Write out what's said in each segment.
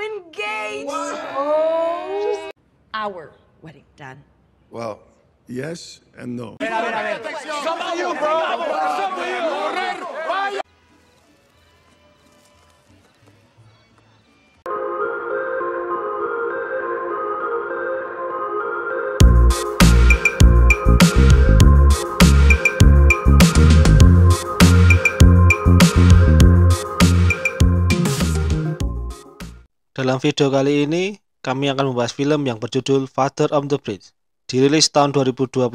I'm engaged. Oh, our wedding, Dad. Well, yes and no. Dalam video kali ini, kami akan membahas film yang berjudul Father of the Bride. Dirilis tahun 2022,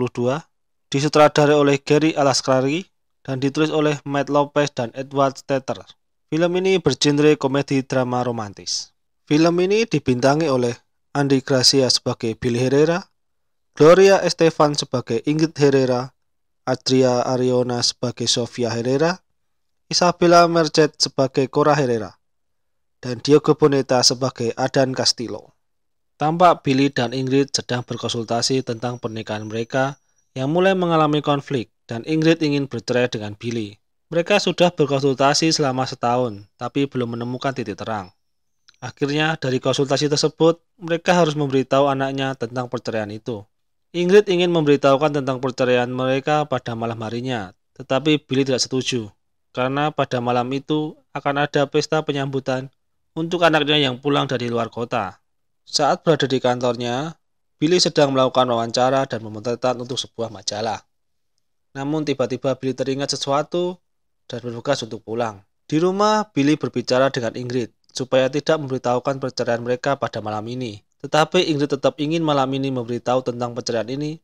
disutradarai oleh Gary Alaskrari, dan ditulis oleh Matt Lopez dan Edward Stater. Film ini bergenre komedi drama romantis. Film ini dibintangi oleh Andy Garcia sebagai Billy Herrera, Gloria Estefan sebagai Ingrid Herrera, Adria Ariona sebagai Sofia Herrera, Isabella Merced sebagai Cora Herrera, dan Diego Boneta sebagai Adan Castillo. Tampak Billy dan Ingrid sedang berkonsultasi tentang pernikahan mereka yang mulai mengalami konflik dan Ingrid ingin bercerai dengan Billy. Mereka sudah berkonsultasi selama setahun, tapi belum menemukan titik terang. Akhirnya dari konsultasi tersebut, mereka harus memberitahu anaknya tentang perceraian itu. Ingrid ingin memberitahukan tentang perceraian mereka pada malam harinya, tetapi Billy tidak setuju, karena pada malam itu akan ada pesta penyambutan untuk anaknya yang pulang dari luar kota. Saat berada di kantornya, Billy sedang melakukan wawancara dan memotretan untuk sebuah majalah. Namun tiba-tiba Billy teringat sesuatu dan bergegas untuk pulang. Di rumah, Billy berbicara dengan Ingrid supaya tidak memberitahukan perceraian mereka pada malam ini. Tetapi Ingrid tetap ingin malam ini memberitahu tentang perceraian ini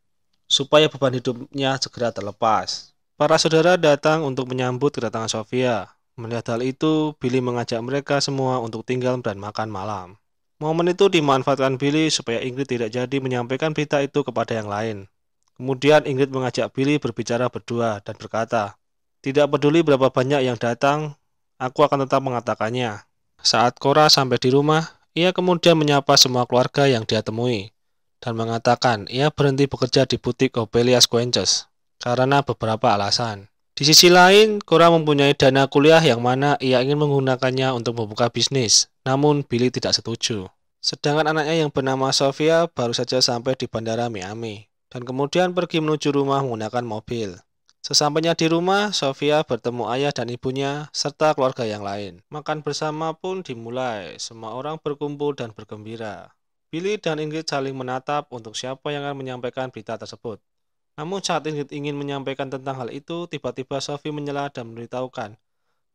supaya beban hidupnya segera terlepas. Para saudara datang untuk menyambut kedatangan Sofia. Melihat hal itu, Billy mengajak mereka semua untuk tinggal dan makan malam. Momen itu dimanfaatkan Billy supaya Ingrid tidak jadi menyampaikan berita itu kepada yang lain. Kemudian Ingrid mengajak Billy berbicara berdua dan berkata, "Tidak peduli berapa banyak yang datang, aku akan tetap mengatakannya." Saat Cora sampai di rumah, ia kemudian menyapa semua keluarga yang dia temui dan mengatakan ia berhenti bekerja di butik Obelia Squenches karena beberapa alasan. Di sisi lain, Cora mempunyai dana kuliah yang mana ia ingin menggunakannya untuk membuka bisnis, namun Billy tidak setuju. Sedangkan anaknya yang bernama Sofia baru saja sampai di bandara Miami, dan kemudian pergi menuju rumah menggunakan mobil. Sesampainya di rumah, Sofia bertemu ayah dan ibunya, serta keluarga yang lain. Makan bersama pun dimulai, semua orang berkumpul dan bergembira. Billy dan Ingrid saling menatap untuk siapa yang akan menyampaikan berita tersebut. Namun saat Ingrid ingin menyampaikan tentang hal itu, tiba-tiba Sophie menyela dan memberitahukan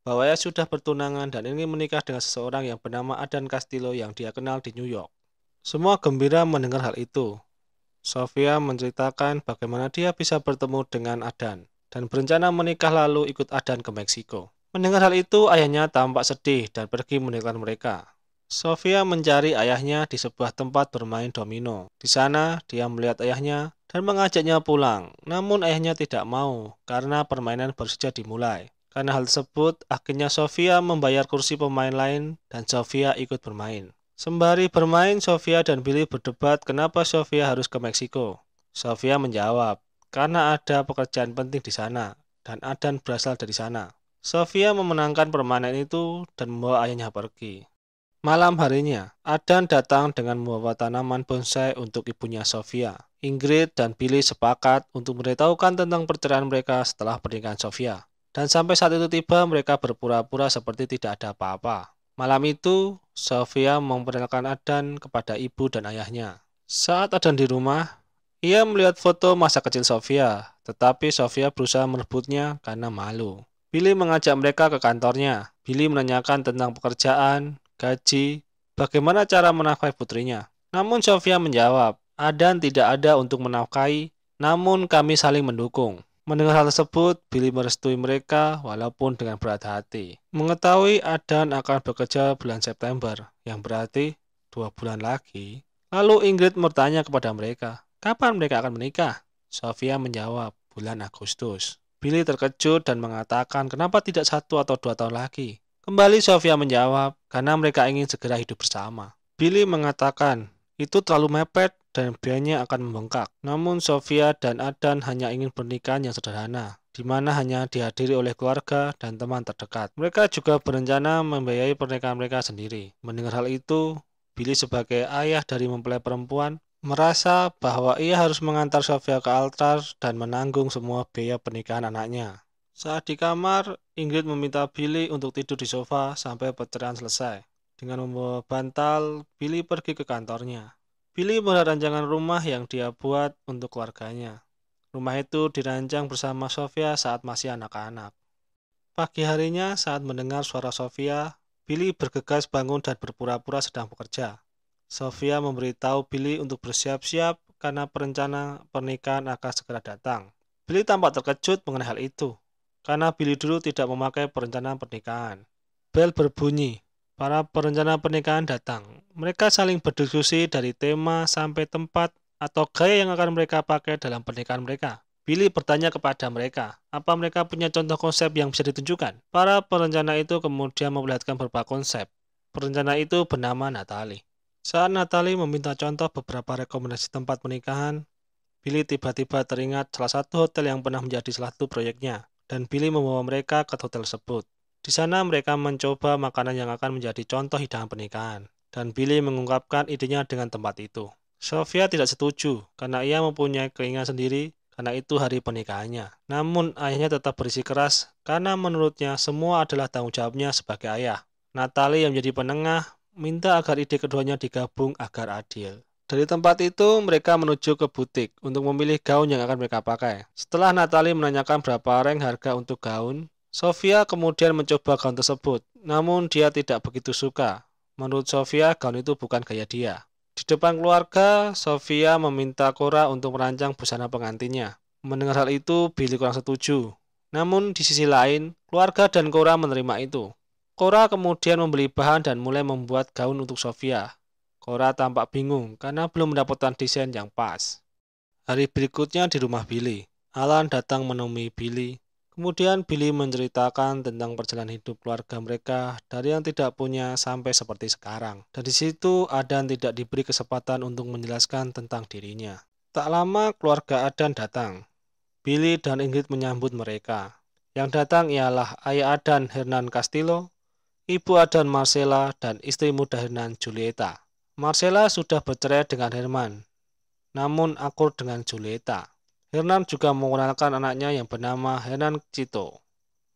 bahwa ia sudah bertunangan dan ingin menikah dengan seseorang yang bernama Adan Castillo yang dia kenal di New York. Semua gembira mendengar hal itu. Sofia menceritakan bagaimana dia bisa bertemu dengan Adan dan berencana menikah lalu ikut Adan ke Meksiko. Mendengar hal itu, ayahnya tampak sedih dan pergi meninggalkan mereka. Sofia mencari ayahnya di sebuah tempat bermain domino. Di sana, dia melihat ayahnya dan mengajaknya pulang. Namun ayahnya tidak mau karena permainan baru saja dimulai. Karena hal tersebut, akhirnya Sofia membayar kursi pemain lain dan Sofia ikut bermain. Sembari bermain, Sofia dan Billy berdebat kenapa Sofia harus ke Meksiko. Sofia menjawab, karena ada pekerjaan penting di sana dan Adan berasal dari sana. Sofia memenangkan permainan itu dan membawa ayahnya pergi. Malam harinya, Adan datang dengan membawa tanaman bonsai untuk ibunya Sofia. Ingrid dan Billy sepakat untuk memberitahukan tentang perceraian mereka setelah pernikahan Sofia. Dan sampai saat itu tiba, mereka berpura-pura seperti tidak ada apa-apa. Malam itu, Sofia memperkenalkan Adan kepada ibu dan ayahnya. Saat Adan di rumah, ia melihat foto masa kecil Sofia, tetapi Sofia berusaha merebutnya karena malu. Billy mengajak mereka ke kantornya. Billy menanyakan tentang pekerjaan, gaji, bagaimana cara menafkahi putrinya. Namun Sofia menjawab, Adan tidak ada untuk menafkahi, namun kami saling mendukung. Mendengar hal tersebut, Billy merestui mereka walaupun dengan berat hati. Mengetahui Adan akan bekerja bulan September, yang berarti 2 bulan lagi. Lalu Ingrid bertanya kepada mereka, kapan mereka akan menikah? Sofia menjawab, bulan Agustus. Billy terkejut dan mengatakan kenapa tidak 1 atau 2 tahun lagi. Kembali Sofia menjawab, karena mereka ingin segera hidup bersama. Billy mengatakan, itu terlalu mepet dan biayanya akan membengkak. Namun Sofia dan Adan hanya ingin pernikahan yang sederhana. di mana hanya dihadiri oleh keluarga dan teman terdekat. Mereka juga berencana membiayai pernikahan mereka sendiri. Mendengar hal itu, Billy sebagai ayah dari mempelai perempuan merasa bahwa ia harus mengantar Sofia ke altar dan menanggung semua biaya pernikahan anaknya. Saat di kamar, Ingrid meminta Billy untuk tidur di sofa sampai perceraian selesai. Dengan membawa bantal, Billy pergi ke kantornya. Billy melihat rancangan rumah yang dia buat untuk keluarganya. Rumah itu dirancang bersama Sofia saat masih anak-anak. Pagi harinya, saat mendengar suara Sofia, Billy bergegas bangun dan berpura-pura sedang bekerja. Sofia memberitahu Billy untuk bersiap-siap karena perencana pernikahan akan segera datang. Billy tampak terkejut mengenai hal itu, karena Billy dulu tidak memakai perencanaan pernikahan. Bel berbunyi. Para perencana pernikahan datang. Mereka saling berdiskusi dari tema sampai tempat atau gaya yang akan mereka pakai dalam pernikahan mereka. Billy bertanya kepada mereka, apa mereka punya contoh konsep yang bisa ditunjukkan? Para perencana itu kemudian memperlihatkan beberapa konsep. Perencana itu bernama Natalie. Saat Natalie meminta contoh beberapa rekomendasi tempat pernikahan, Billy tiba-tiba teringat salah satu hotel yang pernah menjadi salah satu proyeknya, dan Billy membawa mereka ke hotel tersebut. Di sana mereka mencoba makanan yang akan menjadi contoh hidangan pernikahan, dan Billy mengungkapkan idenya dengan tempat itu. Sofia tidak setuju, karena ia mempunyai keinginan sendiri, karena itu hari pernikahannya. Namun ayahnya tetap bersikeras, karena menurutnya semua adalah tanggung jawabnya sebagai ayah. Natalie yang menjadi penengah, minta agar ide keduanya digabung agar adil. Dari tempat itu, mereka menuju ke butik untuk memilih gaun yang akan mereka pakai. Setelah Natalie menanyakan berapa rank harga untuk gaun, Sofia kemudian mencoba gaun tersebut, namun dia tidak begitu suka. Menurut Sofia, gaun itu bukan gaya dia. Di depan keluarga, Sofia meminta Cora untuk merancang busana pengantinnya. Mendengar hal itu, Billy kurang setuju. Namun di sisi lain, keluarga dan Cora menerima itu. Cora kemudian membeli bahan dan mulai membuat gaun untuk Sofia. Cora tampak bingung karena belum mendapatkan desain yang pas. Hari berikutnya di rumah Billy, Alan datang menemui Billy. Kemudian Billy menceritakan tentang perjalanan hidup keluarga mereka dari yang tidak punya sampai seperti sekarang. Dan di situ Adan tidak diberi kesempatan untuk menjelaskan tentang dirinya. Tak lama keluarga Adan datang. Billy dan Ingrid menyambut mereka. Yang datang ialah ayah Adan, Hernan Castillo, ibu Adan Marcella, dan istri muda Hernan, Julieta. Marcella sudah bercerai dengan Herman, namun akur dengan Julieta. Hernan juga mengenalkan anaknya yang bernama Hernan Cito.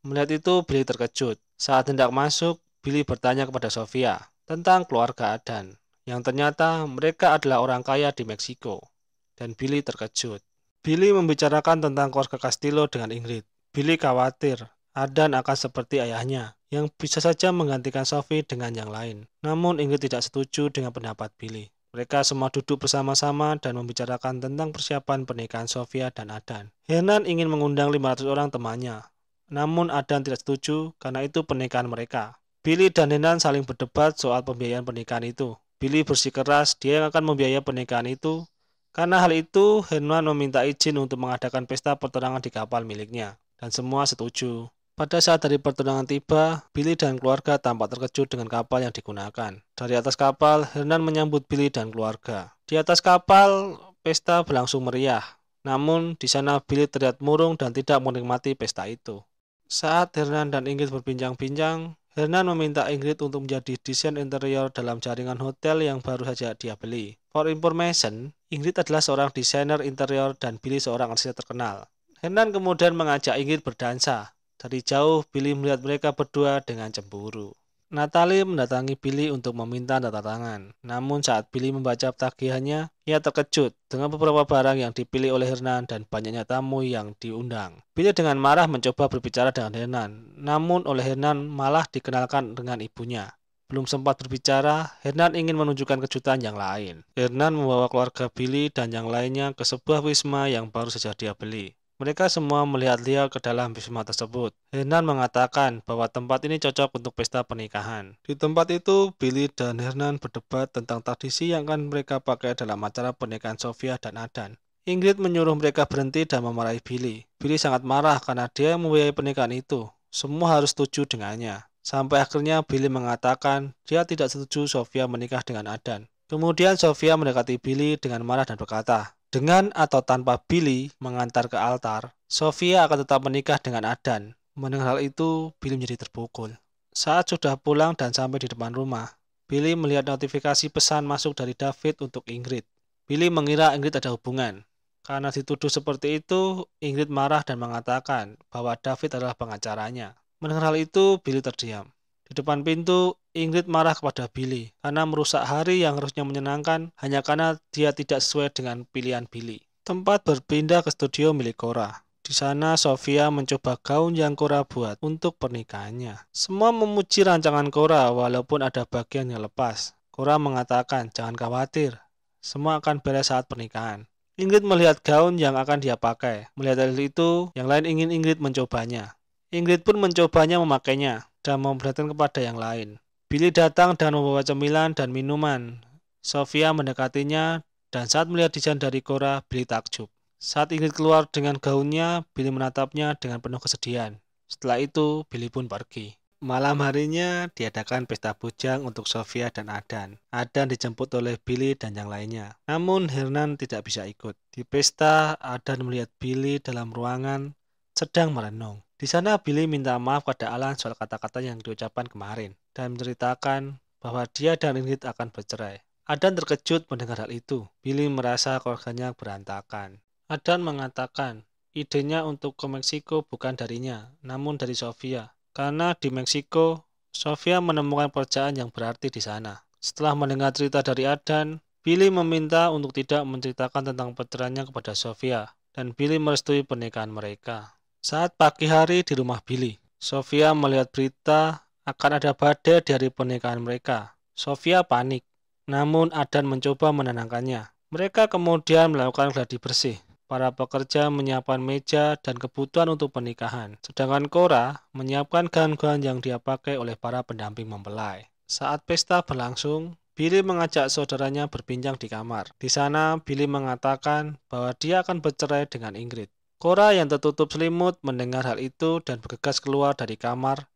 Melihat itu, Billy terkejut. Saat hendak masuk, Billy bertanya kepada Sofia tentang keluarga Adan, yang ternyata mereka adalah orang kaya di Meksiko. Dan Billy terkejut. Billy membicarakan tentang keluarga Castillo dengan Ingrid. Billy khawatir Adan akan seperti ayahnya, yang bisa saja menggantikan Sophie dengan yang lain. Namun Ingrid tidak setuju dengan pendapat Billy. Mereka semua duduk bersama-sama dan membicarakan tentang persiapan pernikahan Sofia dan Adan. Hernan ingin mengundang 500 orang temannya, namun Adan tidak setuju karena itu pernikahan mereka. Billy dan Hernan saling berdebat soal pembiayaan pernikahan itu. Billy bersikeras dia yang akan membiayai pernikahan itu. Karena hal itu, Hernan meminta izin untuk mengadakan pesta pertunangan di kapal miliknya, dan semua setuju. Pada saat hari pertunangan tiba, Billy dan keluarga tampak terkejut dengan kapal yang digunakan. Dari atas kapal, Hernan menyambut Billy dan keluarga. Di atas kapal, pesta berlangsung meriah. Namun, di sana Billy terlihat murung dan tidak menikmati pesta itu. Saat Hernan dan Ingrid berbincang-bincang, Hernan meminta Ingrid untuk menjadi desain interior dalam jaringan hotel yang baru saja dia beli. For information, Ingrid adalah seorang desainer interior dan Billy seorang arsitek terkenal. Hernan kemudian mengajak Ingrid berdansa. Dari jauh, Billy melihat mereka berdua dengan cemburu. Natalie mendatangi Billy untuk meminta tanda tangan. Namun saat Billy membaca tagihannya, ia terkejut dengan beberapa barang yang dipilih oleh Hernan dan banyaknya tamu yang diundang. Billy dengan marah mencoba berbicara dengan Hernan, namun oleh Hernan malah dikenalkan dengan ibunya. Belum sempat berbicara, Hernan ingin menunjukkan kejutan yang lain. Hernan membawa keluarga Billy dan yang lainnya ke sebuah wisma yang baru saja dia beli. Mereka semua melihat-lihat ke dalam wisma tersebut. Hernan mengatakan bahwa tempat ini cocok untuk pesta pernikahan. Di tempat itu, Billy dan Hernan berdebat tentang tradisi yang akan mereka pakai dalam acara pernikahan Sofia dan Adan. Ingrid menyuruh mereka berhenti dan memarahi Billy. Billy sangat marah karena dia yang membiayai pernikahan itu. Semua harus setuju dengannya. Sampai akhirnya Billy mengatakan dia tidak setuju Sofia menikah dengan Adan. Kemudian Sofia mendekati Billy dengan marah dan berkata, Dengan atau tanpa Billy mengantar ke altar, Sofia akan tetap menikah dengan Adan. Mendengar hal itu, Billy menjadi terpukul. Saat sudah pulang dan sampai di depan rumah, Billy melihat notifikasi pesan masuk dari David untuk Ingrid. Billy mengira Ingrid ada hubungan. Karena dituduh seperti itu, Ingrid marah dan mengatakan bahwa David adalah pengacaranya. Mendengar hal itu, Billy terdiam. Di depan pintu, Ingrid marah kepada Billy karena merusak hari yang harusnya menyenangkan hanya karena dia tidak sesuai dengan pilihan Billy. Tempat berpindah ke studio milik Cora. Di sana, Sofia mencoba gaun yang Cora buat untuk pernikahannya. Semua memuji rancangan Cora walaupun ada bagian yang lepas. Cora mengatakan, jangan khawatir, semua akan beres saat pernikahan. Ingrid melihat gaun yang akan dia pakai. Melihat hal itu, yang lain ingin Ingrid mencobanya. Ingrid pun mencobanya memakainya dan memperlihatkan kepada yang lain. Billy datang dan membawa cemilan dan minuman. Sofia mendekatinya dan saat melihat desain dari Cora, Billy takjub. Saat Ingrid keluar dengan gaunnya, Billy menatapnya dengan penuh kesedihan. Setelah itu, Billy pun pergi. Malam harinya, diadakan pesta bujang untuk Sofia dan Adan. Adan dijemput oleh Billy dan yang lainnya. Namun, Hernan tidak bisa ikut. Di pesta, Adan melihat Billy dalam ruangan sedang merenung. Di sana, Billy minta maaf pada Alan soal kata-kata yang diucapkan kemarin dan menceritakan bahwa dia dan Ingrid akan bercerai. Adan terkejut mendengar hal itu. Billy merasa keluarganya berantakan. Adan mengatakan idenya untuk ke Meksiko bukan darinya, namun dari Sofia. Karena di Meksiko, Sofia menemukan pekerjaan yang berarti di sana. Setelah mendengar cerita dari Adan, Billy meminta untuk tidak menceritakan tentang perceraiannya kepada Sofia, dan Billy merestui pernikahan mereka. Saat pagi hari di rumah Billy, Sofia melihat berita akan ada badai di hari pernikahan mereka. Sofia panik, namun Adan mencoba menenangkannya. Mereka kemudian melakukan gladi bersih. Para pekerja menyiapkan meja dan kebutuhan untuk pernikahan, sedangkan Cora menyiapkan gaun-gaun yang dia pakai oleh para pendamping mempelai. Saat pesta berlangsung, Billy mengajak saudaranya berbincang di kamar. Di sana, Billy mengatakan bahwa dia akan bercerai dengan Ingrid. Cora yang tertutup selimut mendengar hal itu dan bergegas keluar dari kamar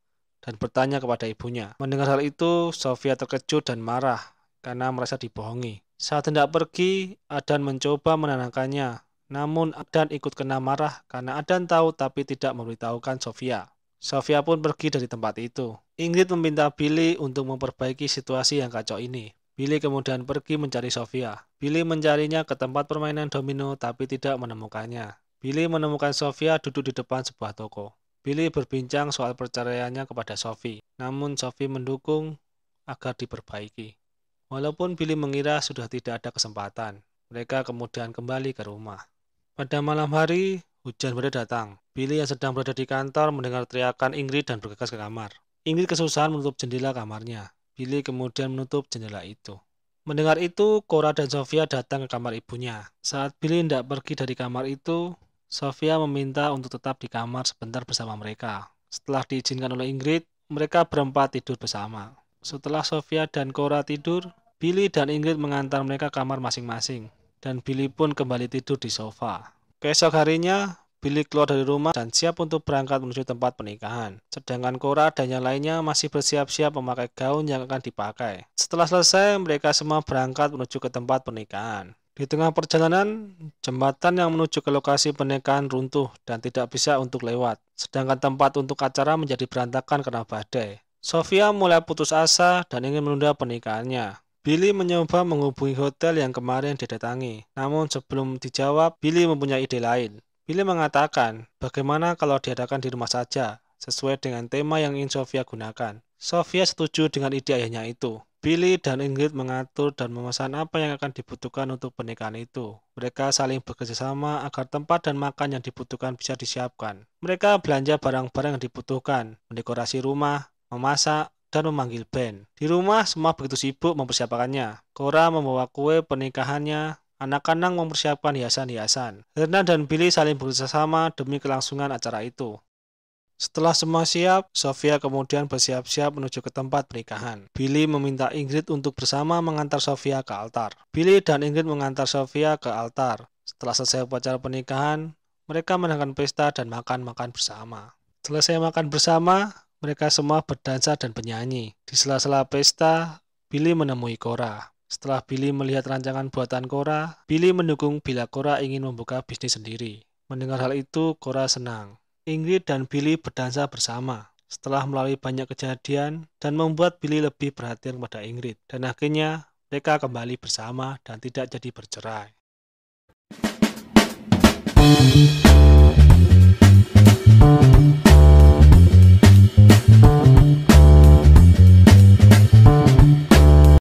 dan bertanya kepada ibunya. Mendengar hal itu, Sofia terkejut dan marah karena merasa dibohongi. Saat hendak pergi, Adan mencoba menenangkannya. Namun Adan ikut kena marah karena Adan tahu tapi tidak memberitahukan Sofia. Sofia pun pergi dari tempat itu. Ingrid meminta Billy untuk memperbaiki situasi yang kacau ini. Billy kemudian pergi mencari Sofia. Billy mencarinya ke tempat permainan domino tapi tidak menemukannya. Billy menemukan Sofia duduk di depan sebuah toko. Billy berbincang soal perceraiannya kepada Sophie. Namun Sophie mendukung agar diperbaiki. Walaupun Billy mengira sudah tidak ada kesempatan, mereka kemudian kembali ke rumah. Pada malam hari, hujan badai datang. Billy yang sedang berada di kantor mendengar teriakan Ingrid dan bergegas ke kamar. Ingrid kesusahan menutup jendela kamarnya. Billy kemudian menutup jendela itu. Mendengar itu, Cora dan Sofia datang ke kamar ibunya. Saat Billy hendak pergi dari kamar itu, Sofia meminta untuk tetap di kamar sebentar bersama mereka. Setelah diizinkan oleh Ingrid, mereka berempat tidur bersama. Setelah Sofia dan Cora tidur, Billy dan Ingrid mengantar mereka ke kamar masing-masing. Dan Billy pun kembali tidur di sofa. Keesok harinya, Billy keluar dari rumah dan siap untuk berangkat menuju tempat pernikahan. Sedangkan Cora dan yang lainnya masih bersiap-siap memakai gaun yang akan dipakai. Setelah selesai, mereka semua berangkat menuju ke tempat pernikahan. Di tengah perjalanan, jembatan yang menuju ke lokasi pernikahan runtuh dan tidak bisa untuk lewat. Sedangkan tempat untuk acara menjadi berantakan karena badai. Sofia mulai putus asa dan ingin menunda pernikahannya. Billy mencoba menghubungi hotel yang kemarin didatangi. Namun sebelum dijawab, Billy mempunyai ide lain. Billy mengatakan, bagaimana kalau diadakan di rumah saja, sesuai dengan tema yang ingin Sofia gunakan. Sofia setuju dengan ide ayahnya itu. Billy dan Ingrid mengatur dan memesan apa yang akan dibutuhkan untuk pernikahan itu. Mereka saling bekerjasama agar tempat dan makan yang dibutuhkan bisa disiapkan. Mereka belanja barang-barang yang dibutuhkan, mendekorasi rumah, memasak, dan memanggil band. Di rumah, semua begitu sibuk mempersiapkannya. Cora membawa kue pernikahannya, anak-anak mempersiapkan hiasan-hiasan. Hernan dan Billy saling bekerjasama demi kelangsungan acara itu. Setelah semua siap, Sofia kemudian bersiap-siap menuju ke tempat pernikahan. Billy meminta Ingrid untuk bersama mengantar Sofia ke altar. Billy dan Ingrid mengantar Sofia ke altar. Setelah selesai upacara pernikahan, mereka mengadakan pesta dan makan-makan bersama. Selesai makan bersama, mereka semua berdansa dan bernyanyi. Di sela-sela pesta, Billy menemui Cora. Setelah Billy melihat rancangan buatan Cora, Billy mendukung bila Cora ingin membuka bisnis sendiri. Mendengar hal itu, Cora senang. Ingrid dan Billy berdansa bersama setelah melalui banyak kejadian dan membuat Billy lebih perhatian kepada Ingrid. Dan akhirnya mereka kembali bersama dan tidak jadi bercerai.